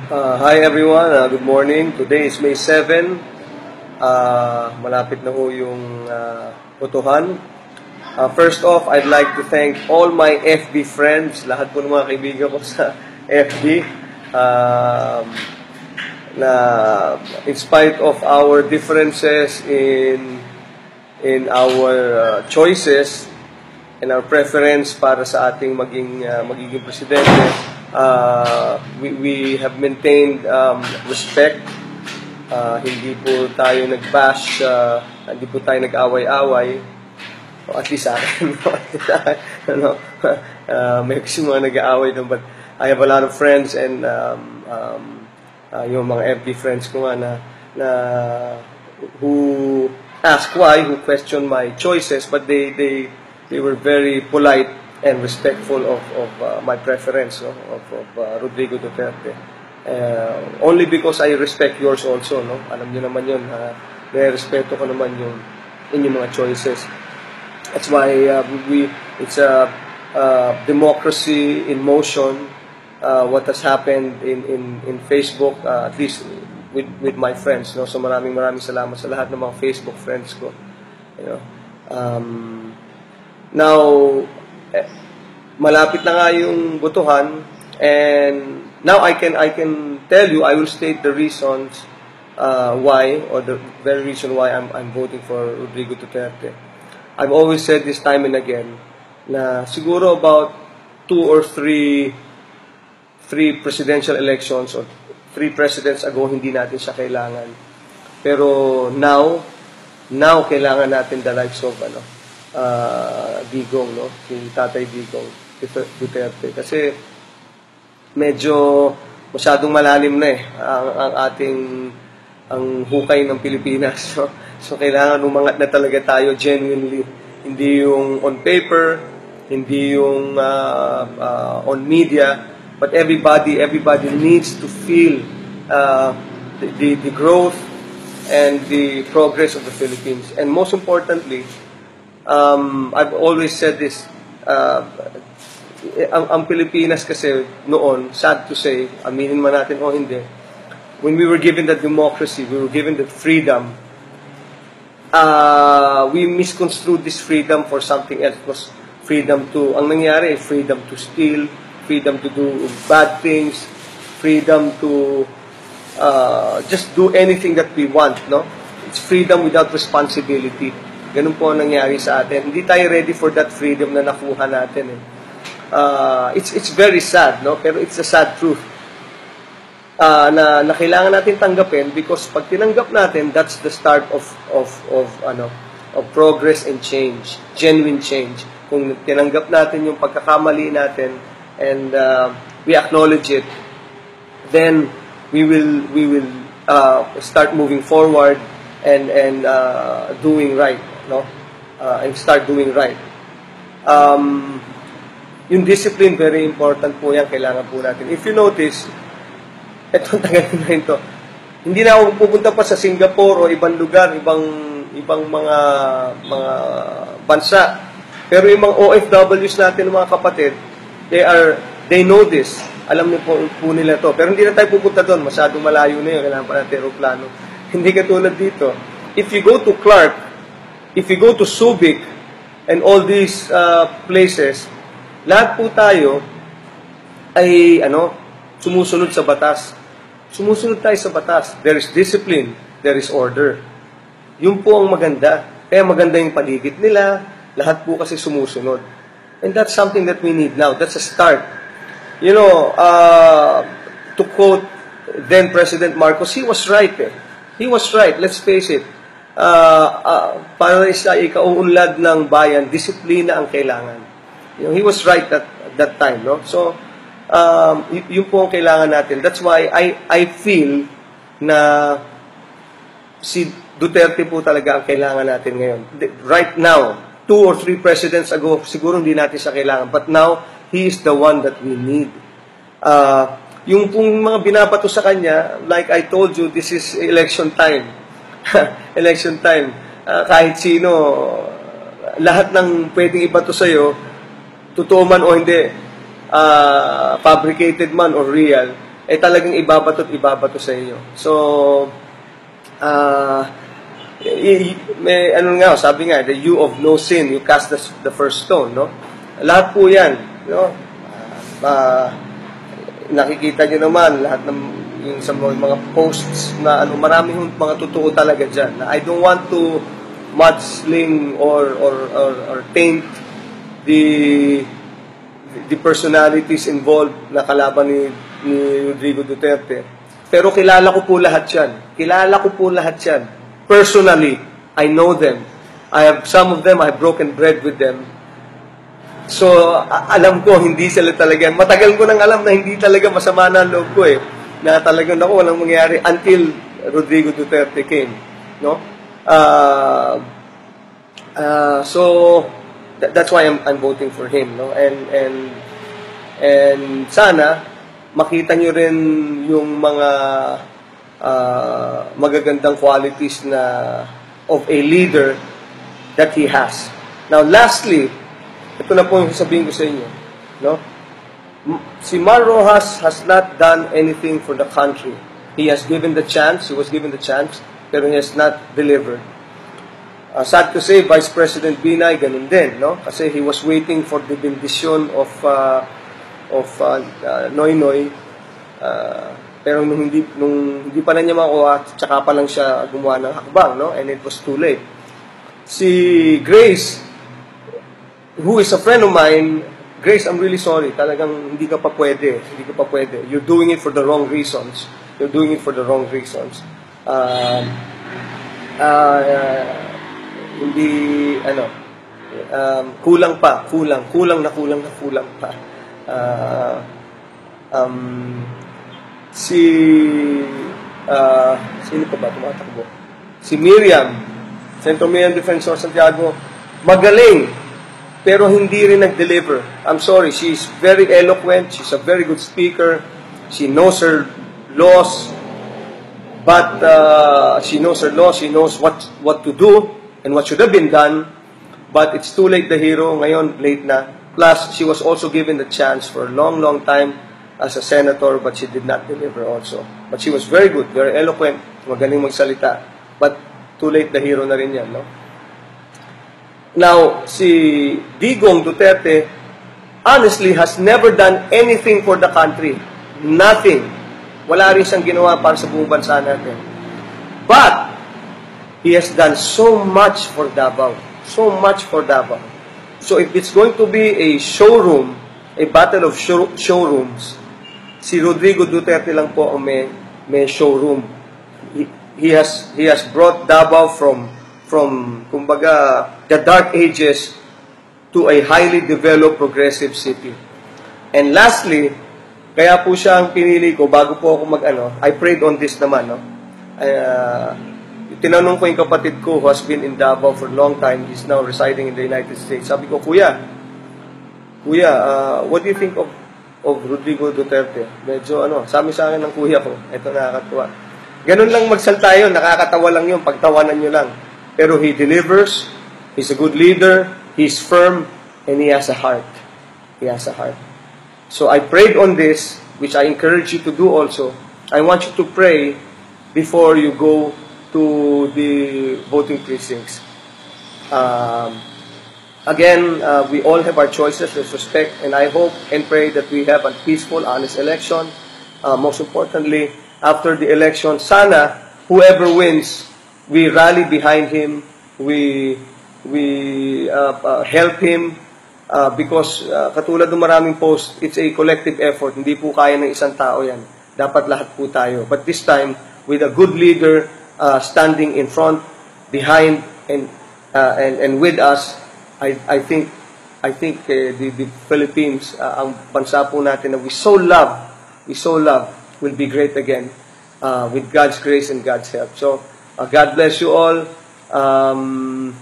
Hi everyone, good morning. Today is May 7. Malapit na ho yung botohan. First off, I'd like to thank all my FB friends, lahat po ng mga kaibigan ko sa FB. Na in spite of our differences in our choices and our preference para sa ating magiging presidente, we have maintained respect. Hindi po tayo nag-bash, hindi po tayo nag-away-away. O at least sa akin, may kasi mga nag-aaway doon, but I have a lot of friends and yung mga FB friends ko nga na who ask why, who question my choices, but they were very polite and respectful of my preference, no? of Rodrigo Duterte. Only because I respect yours also, no? Alam niyo naman yun, respeto ko naman yung inyong mga choices. That's why it's a democracy in motion. What has happened in Facebook, at least with my friends, no? So maraming salamat sa lahat ng mga Facebook friends ko. You know, now malapit na nga yung botohan, and now I can tell you, I will state the reasons why, or the very reason why I'm voting for Rodrigo Duterte. I've always said this time and again na siguro about 2 or 3 presidential elections or 3 presidents ago hindi natin siya kailangan. Pero now kailangan natin the likes of Digong, no? Si Tatay Digong Duterte, kasi medyo masyadong malalim na ang hukay ng Pilipinas, no? So kailangan umangat na talaga tayo genuinely, hindi yung on paper, hindi yung on media, but everybody needs to feel the growth and the progress of the Philippines. And most importantly, I've always said this, ang Pilipinas kasi noon, sad to say, aminin man natin o hindi, when we were given the democracy, we were given the freedom, we misconstrued this freedom for something else. It was freedom to, ang nangyari, freedom to steal, freedom to do bad things, freedom to just do anything that we want, no? It's freedom without responsibility. Ganun po ang nangyari sa atin. Hindi tayo ready for that freedom na nakuha natin. It's very sad, no? Pero it's a sad truth. Na kailangan natin tanggapin, because pag tinanggap natin, that's the start of progress and change, genuine change. Kung tinanggap natin yung pagkakamali natin and we acknowledge it, then we will start moving forward and doing right, no? And start doing right. Yung discipline, very important po yan, kailangan po natin. If you notice, eto, tagal na ito, hindi na ako pupunta pa sa Singapore o ibang lugar, ibang mga bansa. Pero yung mga OFWs natin, mga kapatid, they know this. Alam niyo po nila to. Pero hindi na tayo pupunta doon, masyadong malayo na yun, kailangan pa natin aeroplano. Hindi katulad dito. If you go to Clark, if you go to Subic, and all these places, lahat po tayo ay sumusunod sa batas. Sumusunod tayo sa batas. There is discipline, there is order. Yun po ang maganda. Kaya maganda yung paligid nila, lahat po kasi sumusunod. And that's something that we need now. That's a start. You know, to quote then President Marcos, he was right. He was right, let's face it. Para sa ikauunlad ng bayan, disiplina ang kailangan. You know, he was right at that time, no? So, yun po ang kailangan natin. That's why I feel na si Duterte po talaga ang kailangan natin ngayon. Right now, 2 or 3 presidents ago, siguro hindi natin siya kailangan. But now, he is the one that we need. Yung pong mga binabato sa kanya, like I told you, this is election time. Election time. Kahit sino, lahat ng pwedeng ibato sa'yo, totoo man o hindi, fabricated man or real, eh talagang ibabato sa iyo. So, may ano nga, sabi nga, the you of no sin, you cast the first stone, no? Lahat po yan, no? Nakikita nyo naman, lahat ng yung sa mga posts na ano, maraming mga totoo talaga dyan. I don't want to mudsling or taint the personalities involved na kalaban ni Rodrigo Duterte. Pero kilala ko po lahat yan. Personally, I know them. Some of them, I have broken bread with them. So, alam ko, hindi sila talaga. Matagal ko nang alam na hindi talaga masama na loob ko eh. Na talagang ako, walang mangyari until Rodrigo Duterte came. No? So, that's why I'm voting for him. No? And sana, makita nyo rin yung mga magagandang qualities of a leader that he has. Now, lastly, ito na po yung sabihin ko sa inyo. No? Si Mar Roxas has not done anything for the country. He was given the chance, pero he has not delivered. Sad to say, Vice President Binay, ganun din, no? Kasi he was waiting for the bendition of Noy Noy, pero nung hindi pa na niya makuha, tsaka pa lang siya gumawa ng hakbang, no? And it was too late. Si Grace, who is a friend of mine, Grace, I'm really sorry. Talagang hindi ka pa pwede. You're doing it for the wrong reasons. Hindi, kulang pa. Sino pa ba tumatakbo? Si Miriam, Centro Miriam Defensor Santiago, magaling, pero hindi rin nag-deliver. I'm sorry, she's very eloquent, she's a very good speaker, she knows her laws, but she knows what to do and what should have been done, but it's too late, the hero, ngayon late na. Plus, she was also given the chance for a long time as a senator, but she did not deliver also. But she was very good, very eloquent, magaling magsalita, but too late, the hero na rin yan, no? Now, si Digong Duterte, honestly, has never done anything for the country. Nothing. Wala rin siyang ginawa para sa buong bansa natin. But, he has done so much for Davao. So, if it's going to be a showroom, a battle of showrooms, si Rodrigo Duterte lang po ang may showroom. He has brought Davao from kumbaga, the dark ages to a highly developed, progressive city. And lastly, kaya po siya ang pinili ko bago po ako I prayed on this naman, no? Tinanong ko yung kapatid ko who has been in Davao for a long time, he's now residing in the United States. Sabi ko, Kuya, what do you think of Rodrigo Duterte? Medyo sabi sa akin ng kuya ko, ito nakakatuwa. Ganun lang magsalta yun, nakakatawa lang yun, pagtawanan nyo lang. Pero he delivers, he's a good leader, he's firm, and he has a heart. So I prayed on this, which I encourage you to do also. I want you to pray before you go to the voting precincts. Again, we all have our choices, let's respect, and I hope and pray that we have a peaceful, honest election. Most importantly, after the election, sana, whoever wins, we rally behind him, we help him, because katulad ng maraming post, it's a collective effort, hindi po kaya ng isang tao yan. Dapat lahat po tayo. But this time, with a good leader standing in front, behind, and with us, I think the Philippines, ang bansa po natin na we so love, will be great again, with God's grace and God's help. So, God bless you all. I'm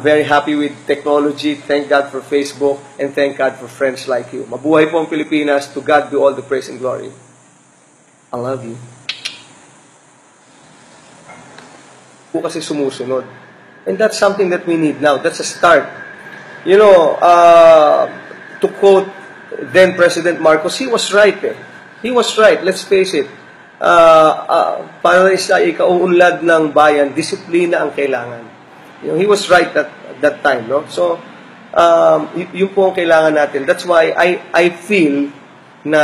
very happy with technology. Thank God for Facebook, and thank God for friends like you. Mabuhay po ang Pilipinas. To God be all the praise and glory. I love you. Po kasi sumusunod. And that's something that we need now. That's a start. You know, to quote then President Marcos, he was right eh. He was right, let's face it. Para sa ikauunlad ng bayan, disiplina ang kailangan. He was right at that time, no? So, yun po ang kailangan natin. That's why I feel na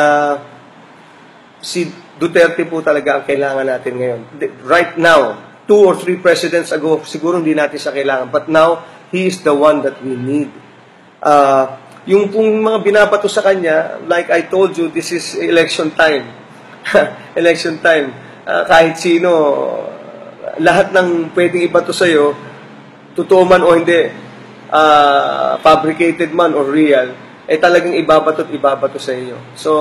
si Duterte po talaga ang kailangan natin ngayon. Right now, 2 or 3 presidents ago, siguro hindi natin siya kailangan. But now, he is the one that we need. Yung pong mga binabato sa kanya, like I told you, this is election time. Election time. Kahit sino, lahat ng pwedeng ibato sa'yo, totoo man o hindi, fabricated man or real, talagang ibabato at ibabato sa iyo. So,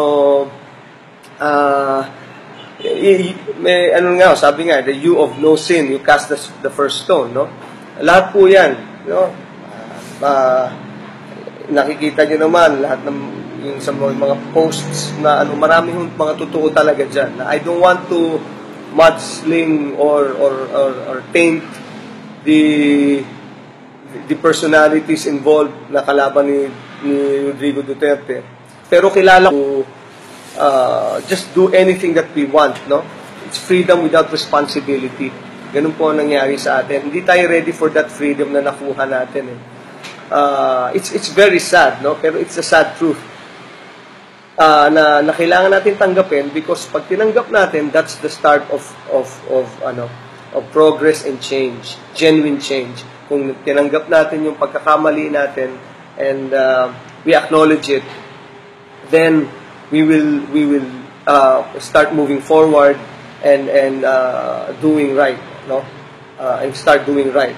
may sabi nga, the you of no sin, you cast the first stone, no? Lahat po yan, no? Nakikita nyo naman, lahat ng yung sa mga posts na maraming mga totoo talaga dyan. I don't want to mudsling or taint the personalities involved na kalaban ni Rodrigo Duterte. Pero kilala ko, just do anything that we want, no? It's freedom without responsibility. Ganun po ang nangyari sa atin. Hindi tayo ready for that freedom na nakuha natin eh. It's very sad, no? Pero it's a sad truth. Na kailangan natin tanggapin because pag tinanggap natin, that's the start of progress and change, genuine change. Kung tinanggap natin yung pagkakamali natin and we acknowledge it, then we will start moving forward and doing right, no? And start doing right.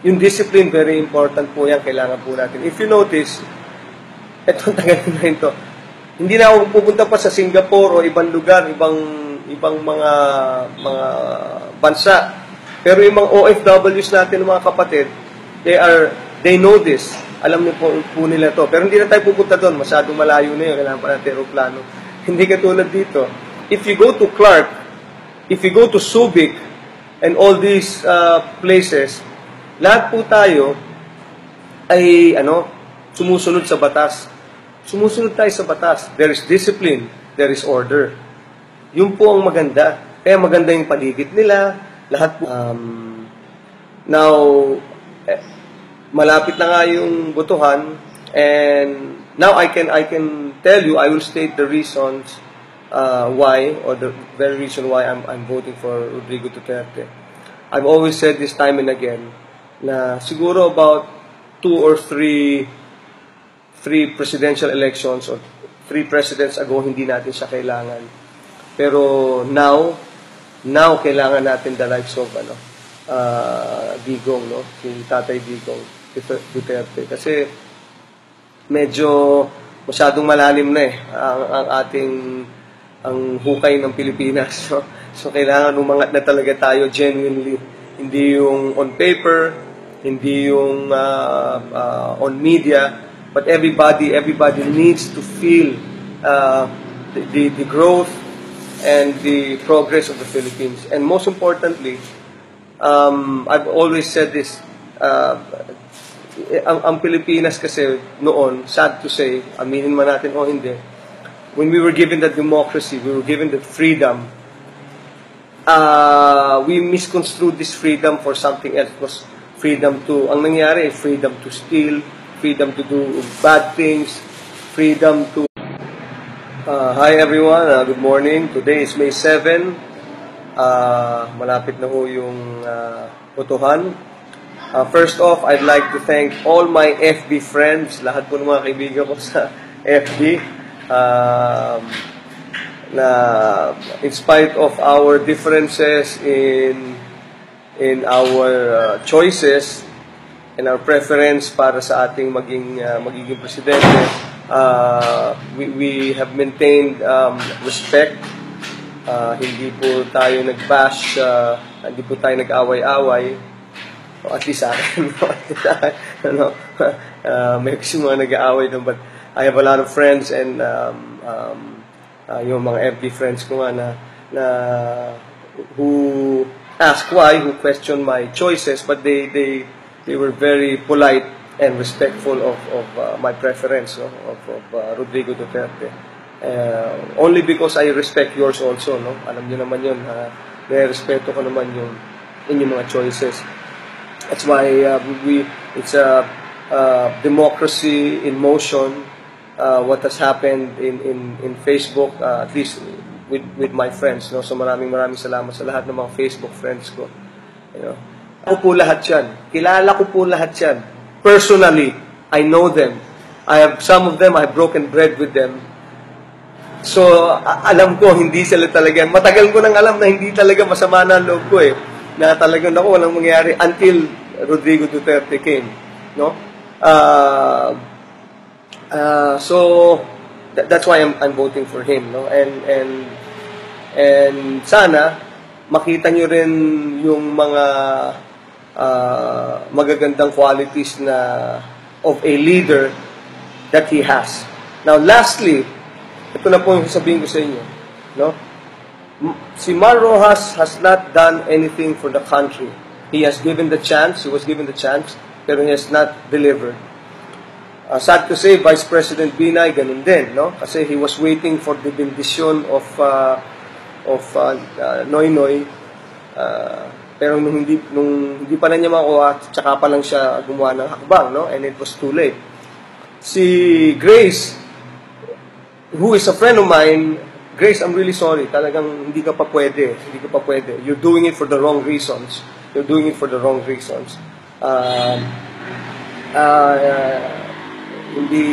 Yung discipline, very important po yan, kailangan po natin. If you notice, etong tagal na rin to, hindi na ako pupunta pa sa Singapore o ibang lugar, ibang mga bansa. Pero yung mga OFWs natin, mga kapatid, they know this. Alam niyo po nila to. Pero hindi na tayo pupunta doon, masyadong malayo na yun, kailangan pa natin aeroplano. Hindi katulad dito. If you go to Clark, if you go to Subic, and all these places, lahat po tayo ay sumusunod sa batas. Sumusunod tayo sa batas. There is discipline, there is order. Yun po ang maganda. Kaya maganda yung paligid nila, lahat po. Now, malapit na nga yung botohan, and now I can tell you, I will state the reasons why, or the very reason why I'm voting for Rodrigo Duterte. I've always said this time and again, na siguro about 2 or 3 presidential elections or 3 presidents ago, hindi natin siya kailangan. Pero now kailangan natin the likes of Digong, no? Si Tatay Digong Duterte. Kasi medyo masyadong malalim na ang hukay ng Pilipinas. So kailangan umangat na talaga tayo genuinely. Hindi yung on paper, hindi yung on media, but everybody needs to feel the growth and the progress of the Philippines. And most importantly, I've always said this, ang Pilipinas kasi noon, sad to say, aminin man natin o hindi, when we were given that democracy, we were given that freedom, we misconstrued this freedom for something else. It was freedom to, ang nangyari, freedom to steal, freedom to do bad things, freedom to... Hi everyone, good morning. Today is May 7. Malapit na ho yung botohan. First off, I'd like to thank all my FB friends, lahat po ng mga kaibigan ko sa FB, na in spite of our differences in our choices and our preference para sa ating magiging presidente, we have maintained respect. Hindi po tayo nag-bash, hindi po tayo nag-away-away. At least sa akin, may kasi mga nag-aaway doon, but I have a lot of friends and yung mga FB friends ko nga na who ask why, who question my choices, but they were very polite and respectful of my preference, no, of Rodrigo Duterte. Only because I respect yours also, no. Alam niyo naman yun, may respeto ko naman yung inyong mga choices. That's why it's a democracy in motion. What has happened in Facebook, at least with my friends, no. So maraming salamat sa lahat ng mga Facebook friends ko. You know, ako po lahat yan. Kilala ko po lahat yan. Personally, I know them. Some of them, I have broken bread with them. So, alam ko, hindi sila talaga, matagal ko nang alam na hindi talaga masama na ang loob ko eh. Na talagang ako, walang mangyari until Rodrigo Duterte came. No? So, that's why I'm voting for him. No? And sana, makita nyo rin yung mga magagandang qualities of a leader that he has. Now, lastly, ito na po yung sasabihin ko sa inyo. No? Si Mar Roxas has not done anything for the country. He was given the chance, pero he has not delivered. Sad to say, Vice President Binay, ganun din, no? Kasi he was waiting for the bendition of Noy Noy, pero nung hindi pa na niya makuha, tsaka pa lang siya gumawa ng hakbang, no? And it was too late. Si Grace, who is a friend of mine, Grace, I'm really sorry. Talagang hindi ka pa pwede. You're doing it for the wrong reasons. Hindi,